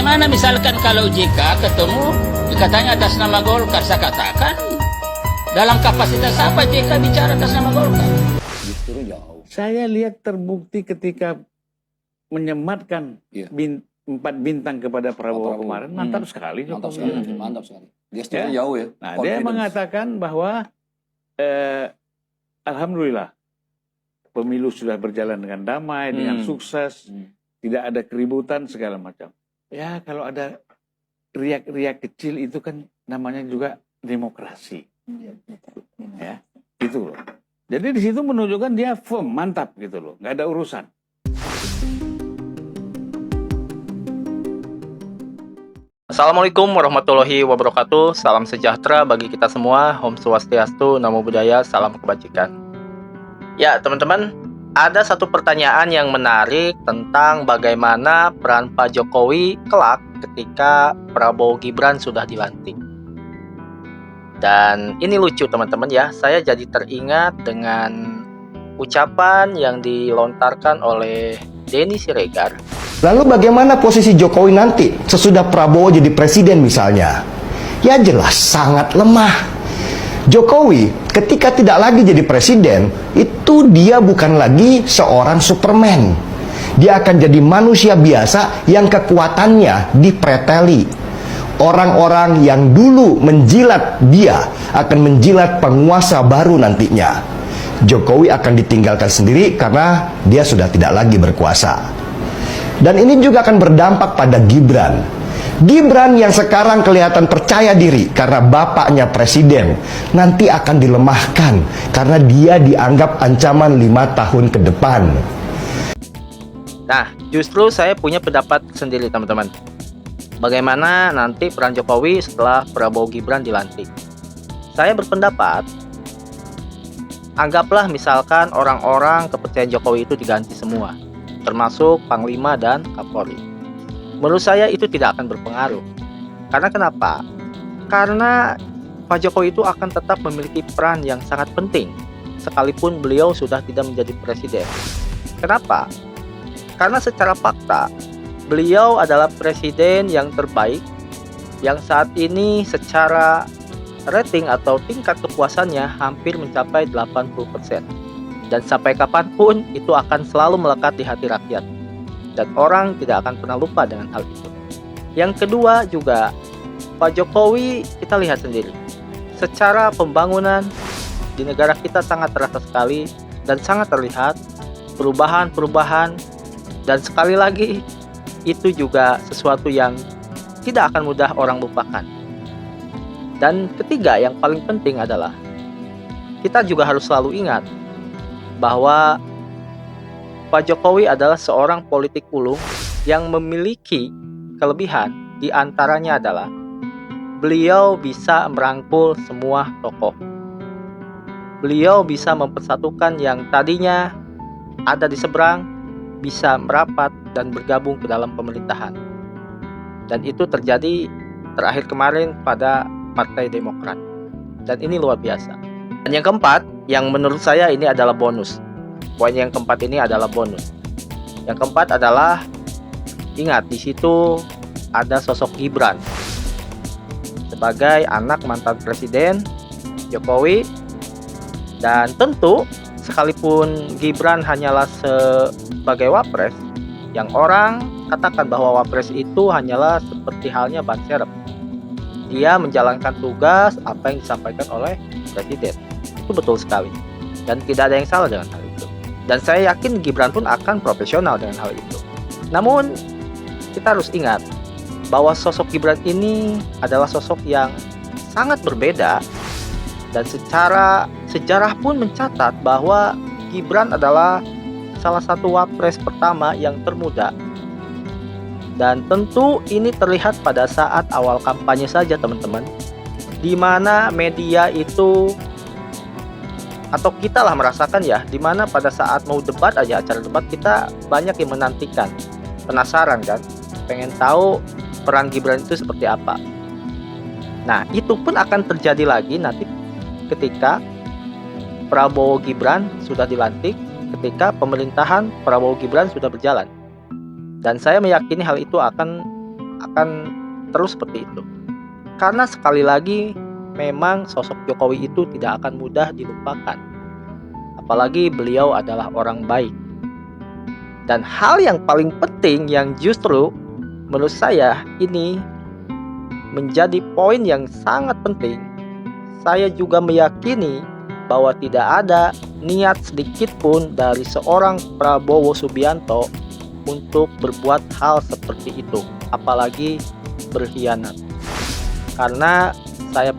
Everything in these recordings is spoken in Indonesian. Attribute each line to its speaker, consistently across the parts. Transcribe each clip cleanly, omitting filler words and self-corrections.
Speaker 1: Bagaimana misalkan kalau JK ketemu katanya atas nama Golkar, saya katakan dalam kapasitas apa JK bicara atas nama Golkar?
Speaker 2: Justru jauh.
Speaker 3: Saya lihat terbukti ketika menyematkan 4 bintang kepada Prabowo kemarin, mantap sekali.
Speaker 2: Mantap sekali, mantap sekali. Gesturnya
Speaker 3: Ya.
Speaker 2: jauh ya.
Speaker 3: Nah, dia mengatakan bahwa alhamdulillah pemilu sudah berjalan dengan damai, dengan sukses, tidak ada keributan segala macam. Ya, kalau ada riak-riak kecil itu kan namanya juga demokrasi. Ya, gitu loh. Jadi di situ menunjukkan dia firm, mantap gitu loh, nggak ada urusan.
Speaker 4: Assalamualaikum warahmatullahi wabarakatuh. Salam sejahtera bagi kita semua. Om Swastiastu, Namo Buddhaya, salam kebajikan. Ya teman-teman, ada satu pertanyaan yang menarik tentang bagaimana peran Pak Jokowi kelak ketika Prabowo Gibran sudah dilantik. Dan ini lucu teman-teman ya, saya jadi teringat dengan ucapan yang dilontarkan oleh Denny Siregar.
Speaker 5: Lalu bagaimana posisi Jokowi nanti sesudah Prabowo jadi presiden misalnya? Ya jelas sangat lemah. Jokowi ketika tidak lagi jadi presiden, itu dia bukan lagi seorang Superman. Dia akan jadi manusia biasa yang kekuatannya dipreteli. Orang-orang yang dulu menjilat dia akan menjilat penguasa baru nantinya. Jokowi akan ditinggalkan sendiri karena dia sudah tidak lagi berkuasa. Dan ini juga akan berdampak pada Gibran. Gibran yang sekarang kelihatan percaya diri karena bapaknya presiden, nanti akan dilemahkan karena dia dianggap ancaman 5 tahun ke depan.
Speaker 4: Nah, justru saya punya pendapat sendiri teman-teman. Bagaimana nanti peran Jokowi setelah Prabowo Gibran dilantik? Saya berpendapat, anggaplah misalkan orang-orang kepercayaan Jokowi itu diganti semua, termasuk Panglima dan Kapolri. Menurut saya itu tidak akan berpengaruh. Karena kenapa? Karena Pak Jokowi itu akan tetap memiliki peran yang sangat penting, sekalipun beliau sudah tidak menjadi presiden. Kenapa? Karena secara fakta, beliau adalah presiden yang terbaik, yang saat ini secara rating atau tingkat kepuasannya hampir mencapai 80%. Dan sampai kapanpun itu akan selalu melekat di hati rakyat. Dan orang tidak akan pernah lupa dengan hal itu. Yang kedua juga, Pak Jokowi kita lihat sendiri. Secara pembangunan di negara kita sangat terasa sekali dan sangat terlihat perubahan-perubahan. Dan sekali lagi, itu juga sesuatu yang tidak akan mudah orang lupakan. Dan ketiga yang paling penting adalah kita juga harus selalu ingat bahwa Pak Jokowi adalah seorang politik ulung yang memiliki kelebihan, di antaranya adalah beliau bisa merangkul semua tokoh. Beliau bisa mempersatukan yang tadinya ada di seberang, bisa merapat dan bergabung ke dalam pemerintahan. Dan itu terjadi terakhir kemarin pada Partai Demokrat. Dan ini luar biasa. Dan yang keempat, yang menurut saya ini adalah bonus. Poin yang keempat ini adalah bonus. Yang keempat adalah, ingat di situ ada sosok Gibran sebagai anak mantan presiden Jokowi. Dan tentu sekalipun Gibran hanyalah sebagai wapres, yang orang katakan bahwa wapres itu hanyalah seperti halnya ban serep. Dia menjalankan tugas apa yang disampaikan oleh presiden. Itu betul sekali. Dan tidak ada yang salah dengan hal itu. Dan saya yakin Gibran pun akan profesional dengan hal itu. Namun kita harus ingat bahwa sosok Gibran ini adalah sosok yang sangat berbeda. Dan secara sejarah pun mencatat bahwa Gibran adalah salah satu wapres pertama yang termuda. Dan tentu ini terlihat pada saat awal kampanye saja teman-teman, di mana media itu atau kita lah merasakan ya, dimana pada saat mau debat aja, acara debat, kita banyak yang menantikan, penasaran kan, pengen tahu peran Gibran itu seperti apa. Nah itu pun akan terjadi lagi nanti ketika Prabowo Gibran sudah dilantik, ketika pemerintahan Prabowo Gibran sudah berjalan. Dan saya meyakini hal itu akan akan terus seperti itu. Karena sekali lagi memang sosok Jokowi itu tidak akan mudah dilupakan. Apalagi beliau adalah orang baik. Dan hal yang paling penting yang justru menurut saya ini menjadi poin yang sangat penting. Saya juga meyakini bahwa tidak ada niat sedikit pun dari seorang Prabowo Subianto untuk berbuat hal seperti itu, apalagi berkhianat. Karena saya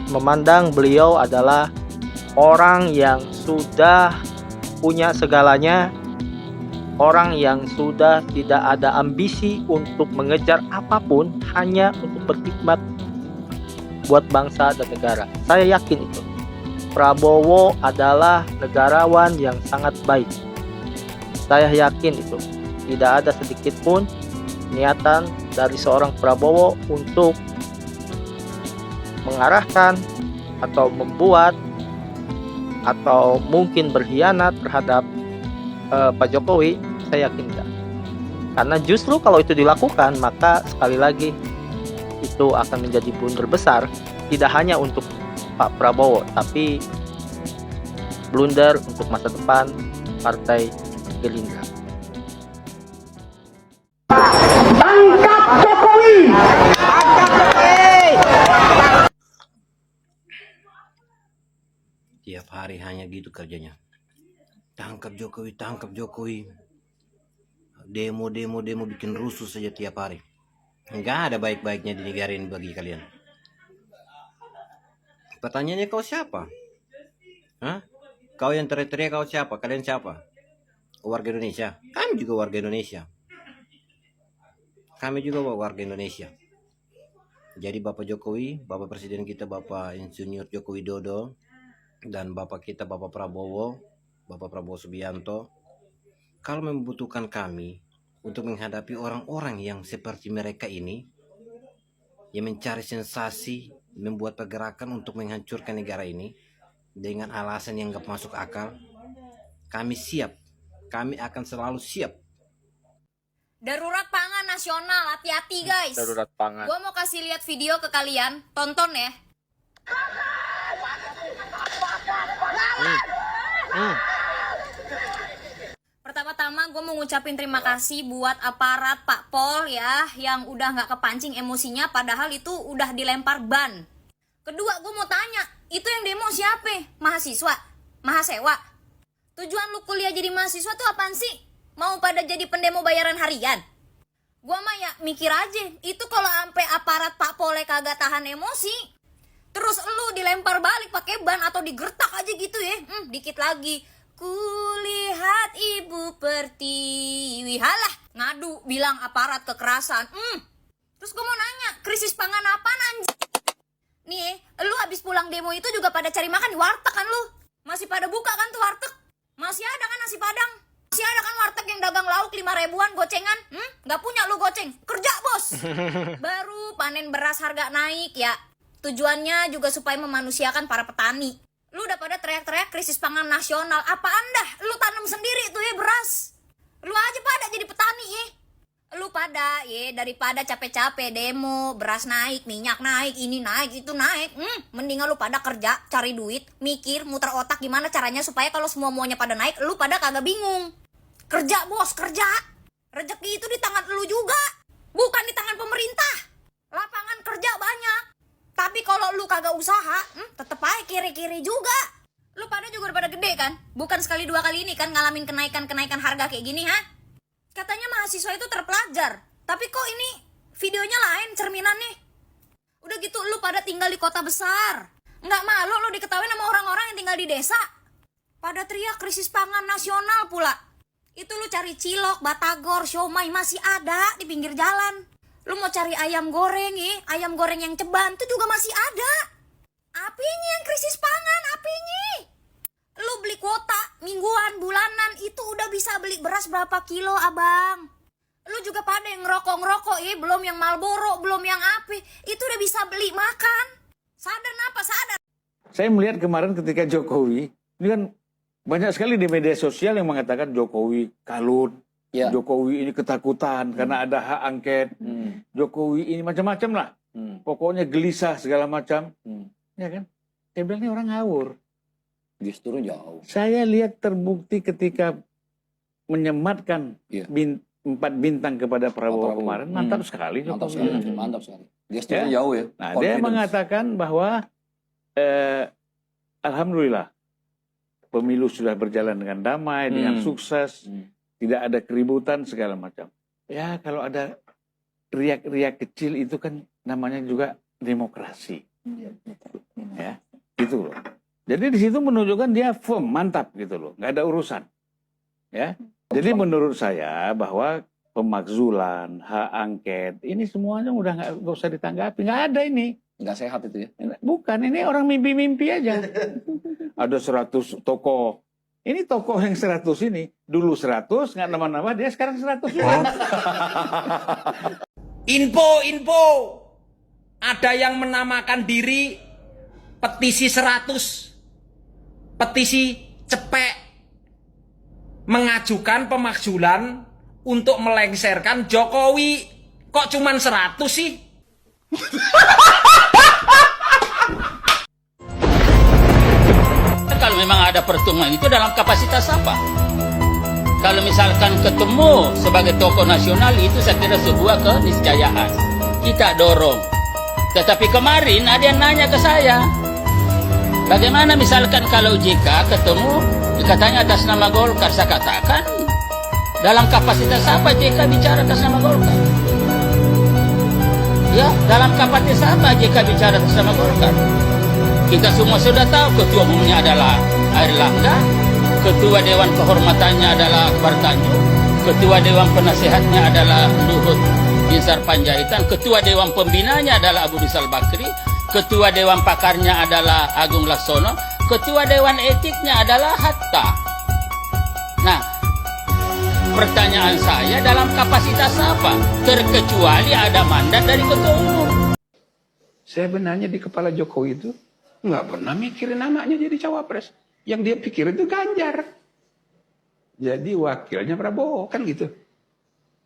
Speaker 4: memandang beliau adalah orang yang sudah punya segalanya, orang yang sudah tidak ada ambisi untuk mengejar apapun, hanya untuk berkhidmat buat bangsa dan negara. Saya yakin itu. Prabowo adalah negarawan yang sangat baik. Saya yakin itu. Tidak ada sedikit pun niatan dari seorang Prabowo untuk mengarahkan atau membuat atau mungkin berkhianat terhadap Pak Jokowi. Saya yakin tidak. Karena justru kalau itu dilakukan, maka sekali lagi itu akan menjadi blunder besar, tidak hanya untuk Pak Prabowo, tapi blunder untuk masa depan Partai Gerindra.
Speaker 5: Tangkap Jokowi!
Speaker 6: Tiap hari hanya gitu kerjanya. Tangkap Jokowi, tangkap Jokowi. Demo bikin rusuh saja tiap hari. Enggak ada baik-baiknya di negara ini bagi kalian. Pertanyaannya kau siapa? Hah? Kau yang teriak-teriak kau siapa? Kalian siapa? Warga Indonesia. Kami juga warga Indonesia. Kami juga warga Indonesia. Jadi Bapak Jokowi, Bapak Presiden kita Bapak Insinyur Joko Widodo, dan Bapak kita Bapak Prabowo Subianto, kalau membutuhkan kami untuk menghadapi orang-orang yang seperti mereka ini, yang mencari sensasi, membuat pergerakan untuk menghancurkan negara ini dengan alasan yang gak masuk akal, kami siap. Kami akan selalu siap.
Speaker 7: Darurat pangan nasional, hati-hati guys.
Speaker 4: Darurat pangan.
Speaker 7: Gua mau kasih lihat video ke kalian, tonton ya. Pertama-tama gue mau ngucapin terima kasih buat aparat Pak Pol ya, yang udah gak kepancing emosinya padahal itu udah dilempar ban. Kedua, gue mau tanya, itu yang demo siapa? Mahasiswa? Mahasewa? Tujuan lu kuliah jadi mahasiswa tuh apaan sih? Mau pada jadi pendemo bayaran harian? Gue mah ya mikir aja, itu kalau sampai aparat Pak Pol kagak tahan emosi, terus lu dilempar balik pakai ban atau digertak aja gitu ya, dikit lagi. Kulihat ibu pertiwi, halah ngadu bilang aparat kekerasan. Terus gue mau nanya, krisis pangan apaan anjing? Nih, lu habis pulang demo itu juga pada cari makan di warteg kan lu? Masih pada buka kan tuh warteg? Masih ada kan nasi padang? Masih ada kan warteg yang dagang lauk 5 ribuan gocengan? Gak punya lu goceng? Kerja bos! Baru panen beras harga naik ya. Tujuannya juga supaya memanusiakan para petani. Lu udah pada teriak-teriak krisis pangan nasional. Apaan dah? Lu tanam sendiri tuh ya beras. Lu aja pada jadi petani ya. Lu pada ya daripada capek-capek demo, beras naik, minyak naik, ini naik, itu naik. Mendingan lu pada kerja, cari duit, mikir, muter otak gimana caranya supaya kalau semua-muanya pada naik, lu pada kagak bingung. Kerja bos, kerja. Rezeki itu di tangan lu juga, bukan di tangan pemerintah. Lapangan kerja banyak. Tapi kalau lu kagak usaha, tetep aja kiri-kiri juga. Lu pada juga udah pada gede kan? Bukan sekali dua kali ini kan ngalamin kenaikan harga kayak gini, ha? Katanya mahasiswa itu terpelajar. Tapi kok ini videonya lain cerminannya? Udah gitu lu pada tinggal di kota besar. Nggak malu lu diketahui sama orang-orang yang tinggal di desa? Pada teriak krisis pangan nasional pula. Itu lu cari cilok, batagor, siomay masih ada di pinggir jalan. Lu mau cari ayam goreng ya, ayam goreng yang ceban itu juga masih ada. Apinya yang krisis pangan, apinya. Lu beli kuota mingguan, bulanan, itu udah bisa beli beras berapa kilo abang. Lu juga pada yang ngerokok ya, belum yang Marlboro, belum yang api, itu udah bisa beli makan. Sadar napa, sadar.
Speaker 3: Saya melihat kemarin ketika Jokowi, ini kan banyak sekali di media sosial yang mengatakan Jokowi kalut,
Speaker 2: Ya.
Speaker 3: Jokowi ini ketakutan karena ada hak angket. Jokowi ini macam-macam lah. Pokoknya gelisah segala macam. Ya kan? Saya bilang ini orang ngawur.
Speaker 2: Justru jauh.
Speaker 3: Saya lihat terbukti ketika menyematkan
Speaker 2: Iya.
Speaker 3: 4 bintang kepada Prabowo
Speaker 2: Prabowo.
Speaker 3: kemarin. Mantap sekali
Speaker 2: Mantap
Speaker 3: Jokowi.
Speaker 2: sekali. Mantap sekali. Gesturnya
Speaker 3: Ya.
Speaker 2: jauh ya.
Speaker 3: Nah, dia
Speaker 2: Confidence.
Speaker 3: mengatakan bahwa alhamdulillah pemilu sudah berjalan dengan damai, dengan sukses, tidak ada keributan segala macam. Ya, kalau ada riak-riak kecil itu kan namanya juga demokrasi. Ya, gitu loh. Jadi di situ menunjukkan dia firm, mantap gitu loh, nggak ada urusan. Ya, jadi menurut saya bahwa pemakzulan, hak angket, ini semuanya udah nggak usah ditanggapi, nggak ada ini.
Speaker 2: Nggak sehat itu ya.
Speaker 3: Bukan, ini orang mimpi-mimpi aja. Ada 100 tokoh. Ini tokoh yang 100 ini. Dulu 100, nggak nama-nama, dia sekarang 100 juga.
Speaker 8: Info. Ada yang menamakan diri petisi 100. Petisi cepek. Mengajukan pemakzulan untuk melengsarkan Jokowi. Kok cuman 100 sih?
Speaker 1: Kalau memang ada pertemuan itu dalam kapasitas apa? Kalau misalkan ketemu sebagai tokoh nasional itu saya kira sebuah keniscayaan. Kita dorong. Tetapi kemarin ada yang nanya ke saya, bagaimana misalkan kalau JK ketemu, katanya atas nama Golkar, saya katakan, dalam kapasitas apa JK bicara atas nama Golkar? Ya, dalam kapasitas apa JK bicara atas nama Golkar? Kita semua sudah tahu ketua umumnya adalah Airlangga, ketua dewan kehormatannya adalah Akbar Tanjung, ketua dewan penasehatnya adalah Luhut Binsar Panjaitan, ketua dewan pembinanya adalah Abu Rizal Bakri, ketua dewan pakarnya adalah Agung Laksono, ketua dewan etiknya adalah Hatta. Nah, pertanyaan saya dalam kapasitas apa? Terkecuali ada mandat dari ketua umum.
Speaker 9: Sebenarnya di kepala Jokowi itu nggak pernah mikirin anaknya jadi cawapres. Yang dia pikir itu Ganjar. Jadi wakilnya Prabowo, kan gitu.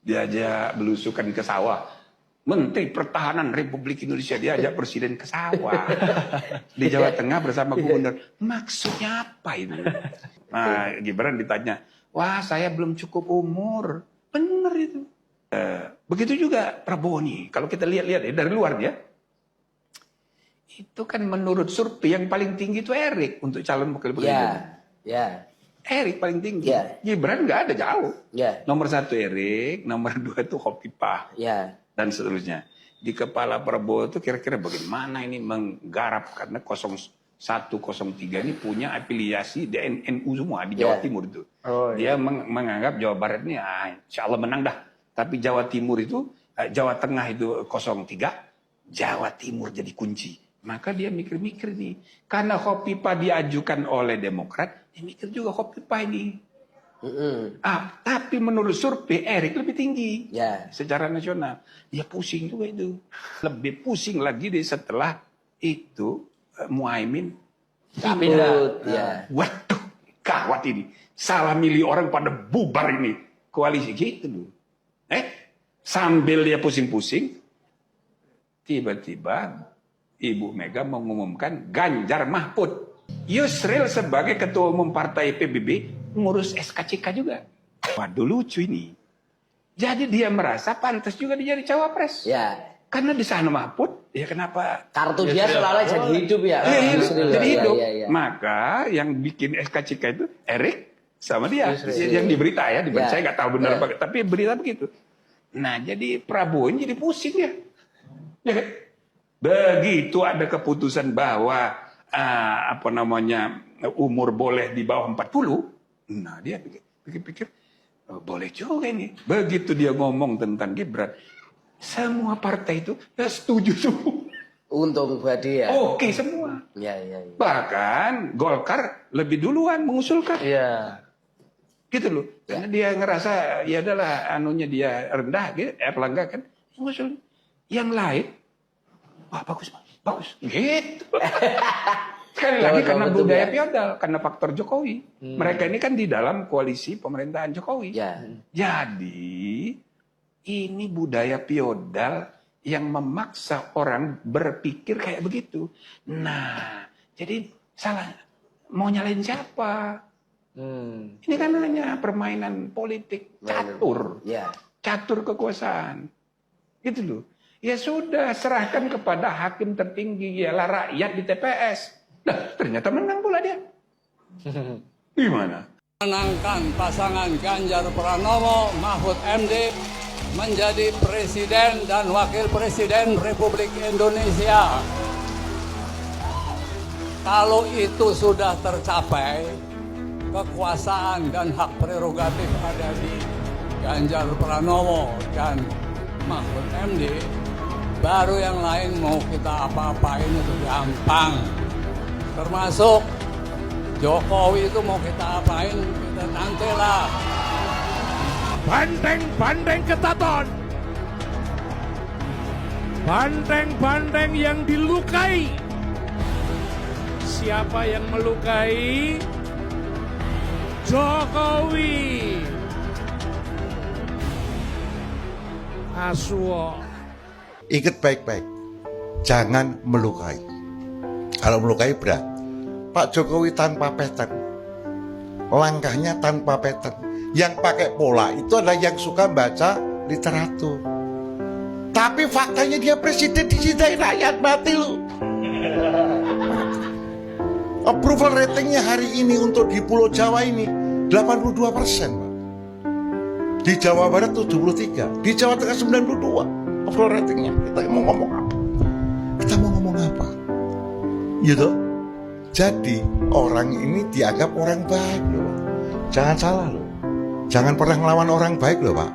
Speaker 9: Diajak belusukan ke sawah. Menteri Pertahanan Republik Indonesia diajak presiden ke sawah. Di Jawa Tengah bersama gubernur. Maksudnya apa ini? Nah, Gibran ditanya, wah saya belum cukup umur. Bener itu. Begitu juga Prabowo nih. Kalau kita lihat-lihat ya dari luar dia. Itu kan menurut survei yang paling tinggi itu Erik untuk calon wakil presiden.
Speaker 6: Ya.
Speaker 9: Erik paling tinggi.
Speaker 6: Ya.
Speaker 9: Gibran nggak ada jauh.
Speaker 6: Ya.
Speaker 9: Nomor 1 Erik, nomor 2 itu Khofifah
Speaker 6: Ya.
Speaker 9: dan seterusnya. Di kepala Prabowo itu kira-kira bagaimana ini menggarap karena 0103 ini punya afiliasi di NU semua di Jawa Timur itu. Dia menganggap Jawa Barat ini insya Allah menang dah. Tapi Jawa Timur itu, Jawa Tengah itu 03, Jawa Timur jadi kunci. Maka dia mikir-mikir nih. Karena Khofifah diajukan oleh Demokrat, dia mikir juga Khofifah ini. Tapi menurut survei Erik lebih tinggi.
Speaker 6: Ya.
Speaker 9: Secara nasional. Dia pusing juga itu. Lebih pusing lagi setelah itu Muhaimin.
Speaker 6: Cabut. Ya.
Speaker 9: Waduh, gawat ini. Salah milih orang pada bubar ini. Koalisi gitu loh. Sambil dia pusing-pusing, tiba-tiba Ibu Mega mengumumkan Ganjar Mahfud. Yusril sebagai ketua umum partai PBB ngurus SKCK juga. Waduh lucu ini. Jadi dia merasa pantas juga dia jadi cawapres.
Speaker 6: Ya.
Speaker 9: Karena di sana Mahfud, ya kenapa?
Speaker 6: Kartu dia seolah-olah jadi hidup ya.
Speaker 9: Jadi hidup.
Speaker 6: Ya.
Speaker 9: Maka yang bikin SKCK itu Erik sama dia. Yang diberita ya. Saya nggak tahu benar apa. Tapi berita begitu. Nah jadi Prabowo ini jadi pusing ya. Ya kan? Begitu ada keputusan bahwa umur boleh di bawah 40, nah dia pikir-pikir boleh juga ini. Begitu dia ngomong tentang Gibran, semua partai itu setuju semua.
Speaker 6: Untung buat dia.
Speaker 9: Oke semua.
Speaker 6: Ya.
Speaker 9: Bahkan Golkar lebih duluan mengusulkan.
Speaker 6: Iya.
Speaker 9: Gitu loh. Karena dia ngerasa ya adalah anunya dia rendah gitu, Erlangga kan mengusul. Yang lain, wah bagus. Gitu. Sekali lagi karena budaya feodal, karena faktor Jokowi. Mereka ini kan di dalam koalisi pemerintahan Jokowi. Jadi ini budaya feodal yang memaksa orang berpikir kayak begitu. Nah, jadi salah. Mau nyalain siapa? Ini kan hanya permainan politik catur. Catur kekuasaan. Gitu loh. Ya sudah, serahkan kepada hakim tertinggi, ialah rakyat di TPS. Nah, ternyata menang pula dia. Gimana?
Speaker 10: Menangkan pasangan Ganjar Pranowo Mahfud MD menjadi Presiden dan Wakil Presiden Republik Indonesia. Kalau itu sudah tercapai, kekuasaan dan hak prerogatif ada di Ganjar Pranowo dan Mahfud MD, baru yang lain mau kita apa-apain itu gampang. Termasuk Jokowi itu mau kita apain, kita nantilah.
Speaker 11: Banteng-banteng ketaton. Banteng-banteng yang dilukai. Siapa yang melukai? Jokowi. Aswo.
Speaker 12: Ingat baik-baik, jangan melukai. Kalau melukai berat. Pak Jokowi tanpa pattern, langkahnya tanpa pattern. Yang pakai pola itu adalah yang suka baca literatur. Tapi faktanya dia presiden dicintai rakyat, mati lu. Approval ratingnya hari ini untuk di Pulau Jawa ini 82%, Pak. Di Jawa Barat 73, di Jawa Tengah 92 approval ratingnya. Kita mau ngomong apa? Kita mau ngomong apa? Gitu. Jadi orang ini dianggap orang baik loh, Pak. Jangan salah loh. Jangan pernah ngelawan orang baik loh, Pak.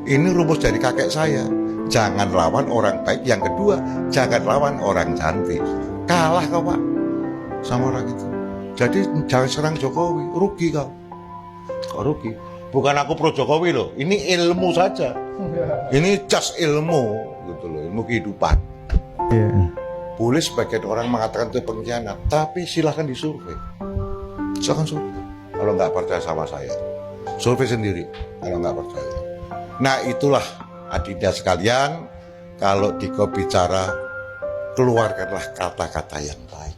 Speaker 12: Ini rumus dari kakek saya. Jangan lawan orang baik. Yang kedua, jangan lawan orang cantik. Kalah kau, Pak, sama orang itu. Jadi jangan serang Jokowi, rugi kau. Kau rugi. Bukan aku pro Jokowi loh. Ini ilmu saja. Ini just ilmu, gitu loh, ilmu kehidupan. Boleh sebagian orang mengatakan itu pengkhianat, tapi silahkan disurvei. Silahkan survei. Kalau nggak percaya sama saya, survei sendiri. Kalau nggak percaya. Nah itulah adinda sekalian, kalau dikau bicara, keluarkanlah kata-kata yang baik.